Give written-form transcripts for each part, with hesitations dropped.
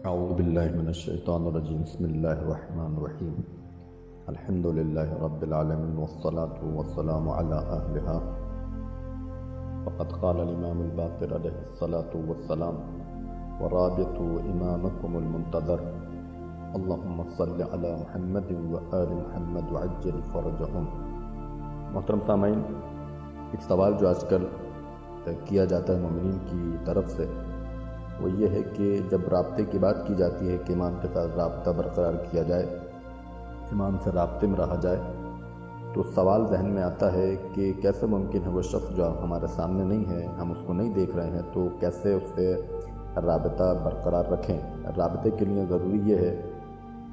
اعوذ باللہ من الشیطان الرجیم بسم اللہ الرحمن الرحیم الحمد للہ رب العالمین والصلاة والسلام علی اہلها فقد قال الامام الباقر علیہ الصلاة والسلام ورابطوا امامکم المنتظر اللہم صل علی محمد وآل محمد وعجل فرجہم۔ محترم سامعین، ایک سوال جو آج کل کیا جاتا ہے مومنین کی طرف سے وہ یہ ہے کہ جب رابطے کی بات کی جاتی ہے کہ امام کے ساتھ رابطہ برقرار کیا جائے، امام سے رابطے میں رہا جائے، تو سوال ذہن میں آتا ہے کہ کیسے ممکن ہے وہ شخص جو ہمارے سامنے نہیں ہے، ہم اس کو نہیں دیکھ رہے ہیں، تو کیسے اس سے رابطہ برقرار رکھیں۔ رابطے کے لیے ضروری یہ ہے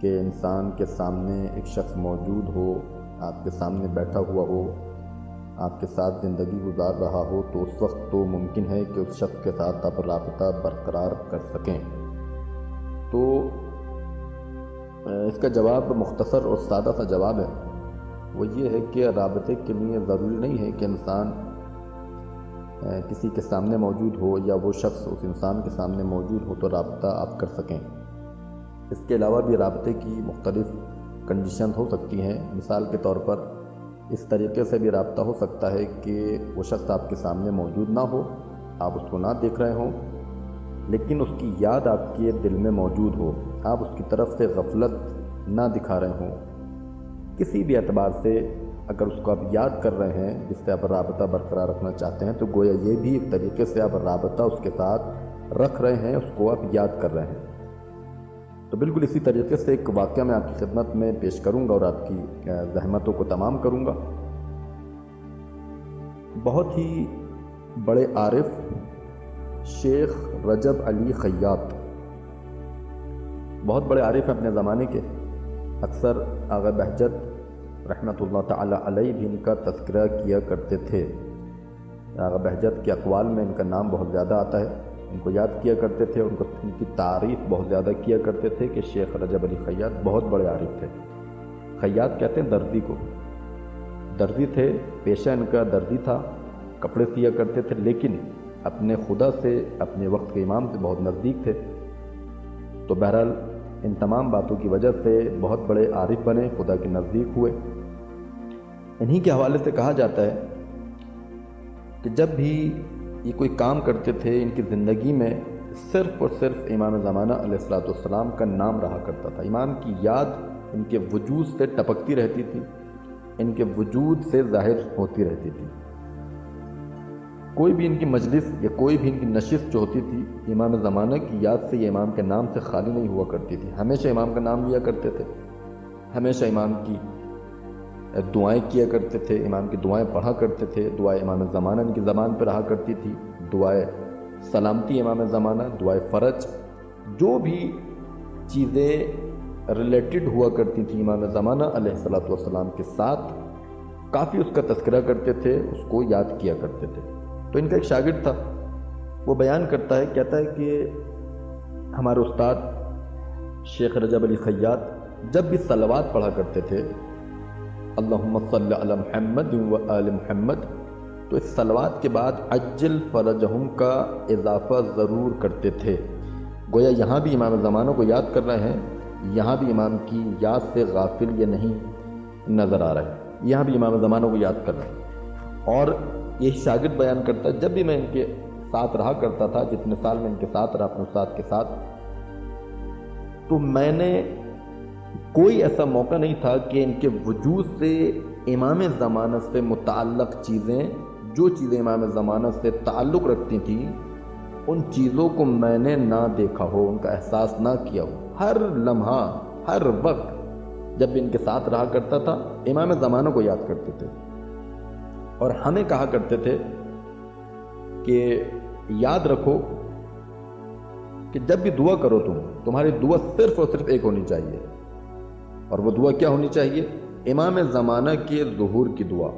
کہ انسان کے سامنے ایک شخص موجود ہو، آپ کے سامنے بیٹھا ہوا ہو، آپ کے ساتھ زندگی گزار رہا ہو، تو اس وقت تو ممکن ہے کہ اس شخص کے ساتھ آپ رابطہ برقرار کر سکیں۔ تو اس کا جواب مختصر اور سادہ سا جواب ہے، وہ یہ ہے کہ رابطے کے لیے ضروری نہیں ہے کہ انسان کسی کے سامنے موجود ہو یا وہ شخص اس انسان کے سامنے موجود ہو تو رابطہ آپ کر سکیں۔ اس کے علاوہ بھی رابطے کی مختلف کنڈیشن ہو سکتی ہیں۔ مثال کے طور پر اس طریقے سے بھی رابطہ ہو سکتا ہے کہ وہ شخص آپ کے سامنے موجود نہ ہو، آپ اس کو نہ دیکھ رہے ہوں، لیکن اس کی یاد آپ کے دل میں موجود ہو، آپ اس کی طرف سے غفلت نہ دکھا رہے ہوں۔ کسی بھی اعتبار سے اگر اس کو آپ یاد کر رہے ہیں جس سے آپ رابطہ برقرار رکھنا چاہتے ہیں، تو گویا یہ بھی ایک طریقے سے آپ رابطہ اس کے ساتھ رکھ رہے ہیں، اس کو آپ یاد کر رہے ہیں۔ تو بالکل اسی طریقے سے ایک واقعہ میں آپ کی خدمت میں پیش کروں گا اور آپ کی زحمتوں کو تمام کروں گا۔ بہت ہی بڑے عارف شیخ رجب علی خیاط، بہت بڑے عارف ہیں اپنے زمانے کے۔ اکثر آغا بہجت رحمۃ اللہ تعالی علیہ بھی ان کا تذکرہ کیا کرتے تھے۔ آغا بہجت کے اقوال میں ان کا نام بہت زیادہ آتا ہے، ان کو یاد کیا کرتے تھے، ان کی تعریف بہت زیادہ کیا کرتے تھے کہ شیخ رجب علی خیاط بہت بڑے عارف تھے۔ خیاط کہتے ہیں دردی کو، دردی تھے، پیشہ ان کا دردی تھا، کپڑے سیا کرتے تھے، لیکن اپنے خدا سے، اپنے وقت کے امام سے بہت نزدیک تھے۔ تو بہرحال ان تمام باتوں کی وجہ سے بہت بڑے عارف بنے، خدا کے نزدیک ہوئے۔ انہی کے حوالے سے کہا جاتا ہے کہ جب بھی یہ کوئی کام کرتے تھے ان کی زندگی میں صرف اور صرف امام زمانہ علیہ السلام کا نام رہا کرتا تھا۔ امام کی یاد ان کے وجود سے ٹپکتی رہتی تھی، ان کے وجود سے ظاہر ہوتی رہتی تھی۔ کوئی بھی ان کی مجلس یا کوئی بھی ان کی نشست جو ہوتی تھی، امام زمانہ کی یاد سے یا امام کے نام سے خالی نہیں ہوا کرتی تھی۔ ہمیشہ امام کا نام لیا کرتے تھے، ہمیشہ امام کی دعائیں کیا کرتے تھے، امام کی دعائیں پڑھا کرتے تھے۔ دعائیں امام زمانہ ان کی زبان پہ رہا کرتی تھی، دعائیں سلامتی امام زمانہ، دعائیں فرج، جو بھی چیزیں ریلیٹڈ ہوا کرتی تھی امام زمانہ علیہ السلام کے ساتھ، کافی اس کا تذکرہ کرتے تھے، اس کو یاد کیا کرتے تھے۔ تو ان کا ایک شاگرد تھا، وہ بیان کرتا ہے، کہتا ہے کہ ہمارے استاد شیخ رجب علی خیاط جب بھی صلوات پڑھا کرتے تھے، اللہم صل علی محمد و آل محمد، تو اس صلوات کے بعد عجل فرجہم کا اضافہ ضرور کرتے تھے۔ گویا یہاں بھی امام زمانہ کو یاد کر رہے ہیں، یہاں بھی امام کی یاد سے غافل یہ نہیں نظر آ رہا ہے، یہاں بھی امام زمانہ کو یاد کر رہے ہیں۔ اور یہ شاگرد بیان کرتا ہے، جب بھی میں ان کے ساتھ رہا کرتا تھا، جتنے سال میں ان کے ساتھ رہا اپنے استاد کے ساتھ، تو میں نے کوئی ایسا موقع نہیں تھا کہ ان کے وجود سے امام زمانہ سے متعلق چیزیں، جو چیزیں امام زمانہ سے تعلق رکھتی تھیں، ان چیزوں کو میں نے نہ دیکھا ہو، ان کا احساس نہ کیا ہو۔ ہر لمحہ، ہر وقت جب ان کے ساتھ رہا کرتا تھا، امام زمانہ کو یاد کرتے تھے، اور ہمیں کہا کرتے تھے کہ یاد رکھو کہ جب بھی دعا کرو تمہاری دعا صرف اور صرف ایک ہونی چاہیے، اور وہ دعا کیا ہونی چاہیے؟ امام زمانہ کے ظہور کی دعا،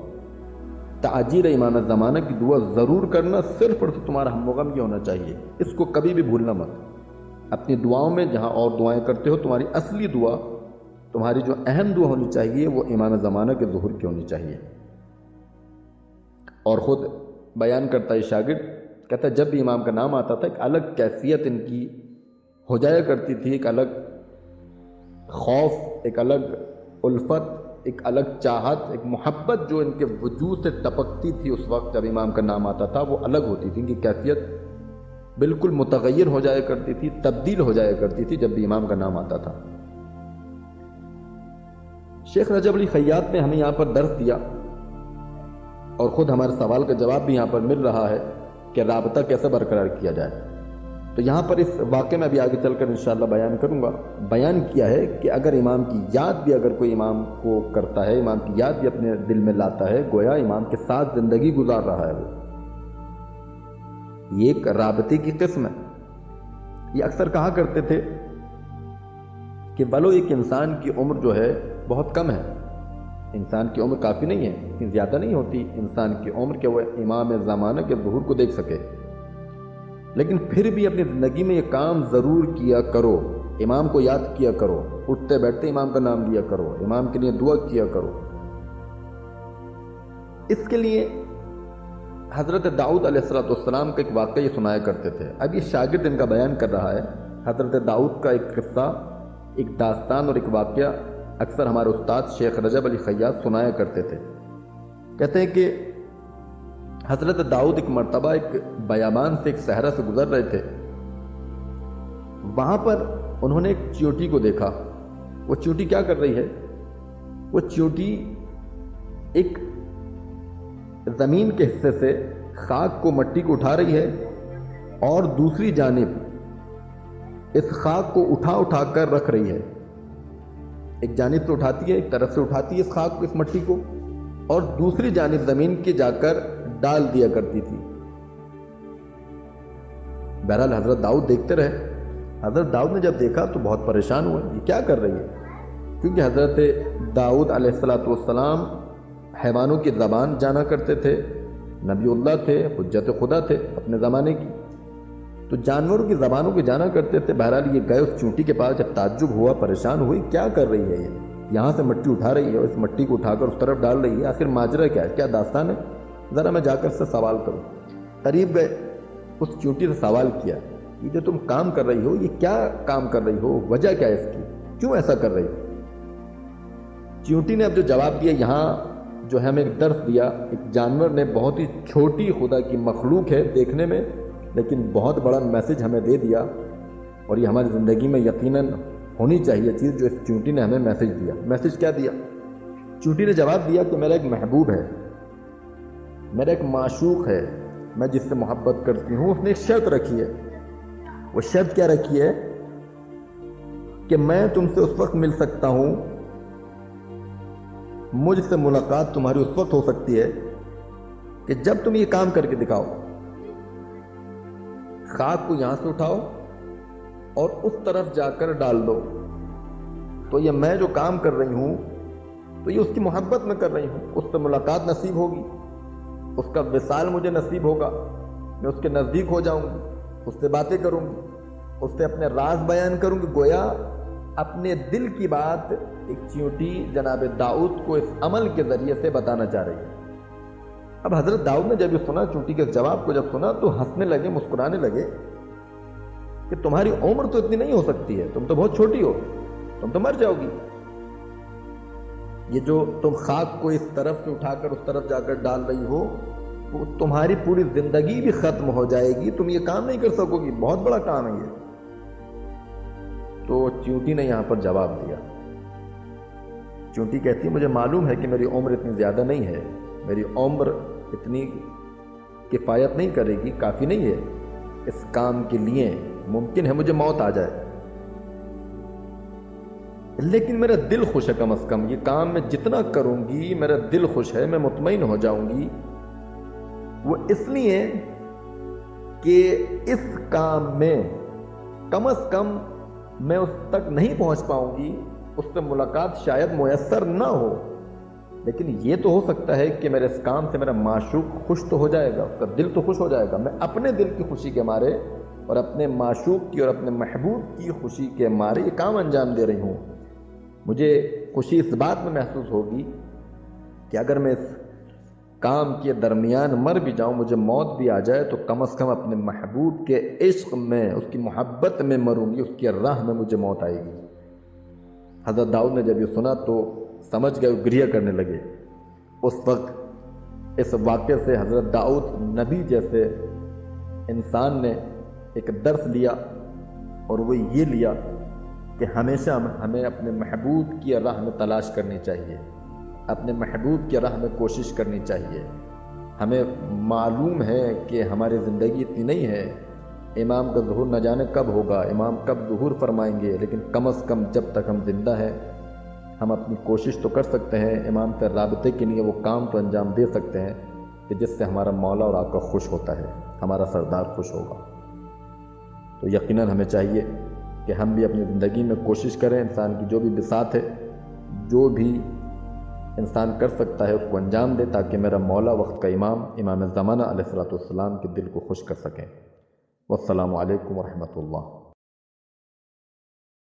تعجیل امام زمانہ کی دعا ضرور کرنا، صرف اور صرف تمہارا ہم غم یہ ہونا چاہیے، اس کو کبھی بھی بھولنا مت۔ اپنی دعاؤں میں جہاں اور دعائیں کرتے ہو، تمہاری اصلی دعا، تمہاری جو اہم دعا ہونی چاہیے، وہ امام زمانہ کے ظہور کی ہونی چاہیے۔ اور خود بیان کرتا ہے شاگرد، کہتا ہے جب بھی امام کا نام آتا تھا ایک الگ کیفیت ان کی ہو جایا کرتی تھی، ایک الگ خوف، ایک الگ الفت، ایک الگ چاہت، ایک محبت جو ان کے وجود سے ٹپکتی تھی اس وقت جب امام کا نام آتا تھا، وہ الگ ہوتی تھی۔ ان کی کیفیت بالکل متغیر ہو جایا کرتی تھی، تبدیل ہو جایا کرتی تھی جب بھی امام کا نام آتا تھا۔ شیخ رجب علی خیاط نے ہمیں یہاں پر درس دیا، اور خود ہمارے سوال کا جواب بھی یہاں پر مل رہا ہے کہ رابطہ کیسے برقرار کیا جائے۔ تو یہاں پر اس واقعے میں بھی آگے چل کر انشاءاللہ بیان کروں گا۔ بیان کیا ہے کہ اگر امام کی یاد بھی اگر کوئی امام کو کرتا ہے، امام کی یاد بھی اپنے دل میں لاتا ہے، گویا امام کے ساتھ زندگی گزار رہا ہے وہ، یہ ایک رابطے کی قسم ہے۔ یہ اکثر کہا کرتے تھے کہ ولو ایک انسان کی عمر جو ہے بہت کم ہے، انسان کی عمر کافی نہیں ہے، اتنی زیادہ نہیں ہوتی انسان کی عمر کہ وہ امام زمانہ کے ظہور کو دیکھ سکے، لیکن پھر بھی اپنی زندگی میں یہ کام ضرور کیا کرو، امام کو یاد کیا کرو، اٹھتے بیٹھتے امام کا نام لیا کرو، امام کے لیے دعا کیا کرو۔ اس کے لیے حضرت داؤد علیہ السلام کا ایک واقعہ یہ سنایا کرتے تھے۔ اب یہ شاگرد ان کا بیان کر رہا ہے۔ حضرت داؤد کا ایک قصہ، ایک داستان اور ایک واقعہ اکثر ہمارے استاد شیخ رجب علی خیاط سنایا کرتے تھے۔ کہتے ہیں کہ حضرت داؤد ایک مرتبہ ایک بیابان سے، ایک صحرا سے گزر رہے تھے۔ وہاں پر انہوں نے ایک چیونٹی کو دیکھا۔ وہ چیونٹی کیا کر رہی ہے؟ وہ چیونٹی ایک زمین کے حصے سے خاک کو، مٹی کو اٹھا رہی ہے، اور دوسری جانب اس خاک کو اٹھا کر رکھ رہی ہے۔ ایک جانب سے اٹھاتی ہے، ایک طرف سے اٹھاتی ہے اس خاک کو، اس مٹی کو، اور دوسری جانب زمین کے جا کر ڈال دیا کرتی تھی۔ بہرحال حضرت داؤد دیکھتے رہے۔ حضرت داؤد نے جب دیکھا تو بہت پریشان ہوئے، یہ کیا کر رہی ہے؟ کیونکہ حضرت داؤد علیہ السلام حیوانوں کی زبان جانا کرتے تھے، نبی اللہ تھے، حجت خدا تھے اپنے زمانے کی، تو جانوروں کی زبانوں کو جانا کرتے تھے۔ بہرحال یہ گئے اس چونٹی کے پاس، جب تعجب ہوا، پریشان ہوئی، کیا کر رہی ہے یہ؟ یہاں سے مٹی اٹھا رہی ہے اور اس مٹی کو اٹھا کر اس طرف ڈال رہی ہے، آخر ماجرا کیا ہے، کیا داستان ہے؟ ذرا میں جا کر سے سوال کروں۔ قریب گئے، اس چونٹی سے سوال کیا، یہ جو تم کام کر رہی ہو، یہ کیا کام کر رہی ہو؟ وجہ کیا ہے اس کی؟ کیوں ایسا کر رہی ہو؟ چونٹی نے اب جو جواب دیا، یہاں جو ہے ہمیں ایک درس دیا، ایک جانور نے، بہت ہی چھوٹی خدا کی مخلوق ہے دیکھنے میں، لیکن بہت بڑا میسج ہمیں دے دیا، اور یہ ہماری زندگی میں یقیناً ہونی چاہیے چیز جو اس چونٹی نے ہمیں میسج دیا۔ میسج کیا دیا؟ چونٹی نے جواب دیا کہ میرا ایک محبوب ہے، میرا ایک معشوق ہے، میں جس سے محبت کرتی ہوں، اس نے ایک شرط رکھی ہے۔ وہ شرط کیا رکھی ہے؟ کہ میں تم سے اس وقت مل سکتا ہوں، مجھ سے ملاقات تمہاری اس وقت ہو سکتی ہے کہ جب تم یہ کام کر کے دکھاؤ، خاک کو یہاں سے اٹھاؤ اور اس طرف جا کر ڈال دو۔ تو یہ میں جو کام کر رہی ہوں، تو یہ اس کی محبت میں کر رہی ہوں، اس سے ملاقات نصیب ہوگی، اس کا وصال مجھے نصیب ہوگا، میں اس کے نزدیک ہو جاؤں گی، اس سے باتیں کروں گی، اس سے اپنے راز بیان کروں گی۔ گویا اپنے دل کی بات ایک چیونٹی جناب داؤد کو اس عمل کے ذریعے سے بتانا چاہ رہی ہے۔ اب حضرت داؤد نے جب یہ سنا، چونٹی کے جواب کو جب سنا، تو ہنسنے لگے، مسکرانے لگے کہ تمہاری عمر تو اتنی نہیں ہو سکتی ہے، تم تو بہت چھوٹی ہو، تم تو مر جاؤ گی۔ یہ جو تم خاک کو اس طرف سے اٹھا کر اس طرف جا کر ڈال رہی ہو، وہ تمہاری پوری زندگی بھی ختم ہو جائے گی، تم یہ کام نہیں کر سکو گی، بہت بڑا کام ہے یہ۔ تو چونٹی نے یہاں پر جواب دیا۔ چونٹی کہتی ہے، مجھے معلوم ہے کہ میری عمر اتنی زیادہ نہیں ہے، میری عمر اتنی کفایت نہیں کرے گی، کافی نہیں ہے اس کام کے لیے، ممکن ہے مجھے موت آ جائے، لیکن میرا دل خوش ہے، کم از کم یہ کام میں جتنا کروں گی میرا دل خوش ہے، میں مطمئن ہو جاؤں گی۔ وہ اس لیے کہ اس کام میں کم از کم میں اس تک نہیں پہنچ پاؤں گی، اس سے ملاقات شاید میسر نہ ہو، لیکن یہ تو ہو سکتا ہے کہ میرے اس کام سے میرا معشوق خوش تو ہو جائے گا، اس کا دل تو خوش ہو جائے گا۔ میں اپنے دل کی خوشی کے مارے اور اپنے معشوق کی اور اپنے محبوب کی خوشی کے مارے یہ کام انجام دے رہی ہوں۔ مجھے خوشی اس بات میں محسوس ہوگی کہ اگر میں اس کام کے درمیان مر بھی جاؤں، مجھے موت بھی آ جائے، تو کم از کم اپنے محبوب کے عشق میں، اس کی محبت میں مروں گی، اس کی راہ میں مجھے موت آئے گی۔ حضرت داؤد نے جب یہ سنا تو سمجھ گئے، گریہ کرنے لگے۔ اس وقت اس واقعے سے حضرت داؤد نبی جیسے انسان نے ایک درس لیا، اور وہ یہ لیا کہ ہمیشہ ہمیں اپنے محبوب کی راہ میں تلاش کرنی چاہیے، اپنے محبوب کی راہ میں کوشش کرنی چاہیے۔ ہمیں معلوم ہے کہ ہماری زندگی اتنی نہیں ہے، امام کا ظہور نہ جانے کب ہوگا، امام کب ظہور فرمائیں گے، لیکن کم از کم جب تک ہم زندہ ہیں ہم اپنی کوشش تو کر سکتے ہیں، امام سے رابطے کے لیے وہ کام تو انجام دے سکتے ہیں کہ جس سے ہمارا مولا اور آقا خوش ہوتا ہے، ہمارا سردار خوش ہوگا۔ تو یقیناً ہمیں چاہیے کہ ہم بھی اپنی زندگی میں کوشش کریں، انسان کی جو بھی بساط ہے، جو بھی انسان کر سکتا ہے اس کو انجام دے، تاکہ میرا مولا وقت کا امام زمانہ علیہ الصلوۃ والسلام کے دل کو خوش کر سکیں۔ والسلام علیکم ورحمۃ اللہ۔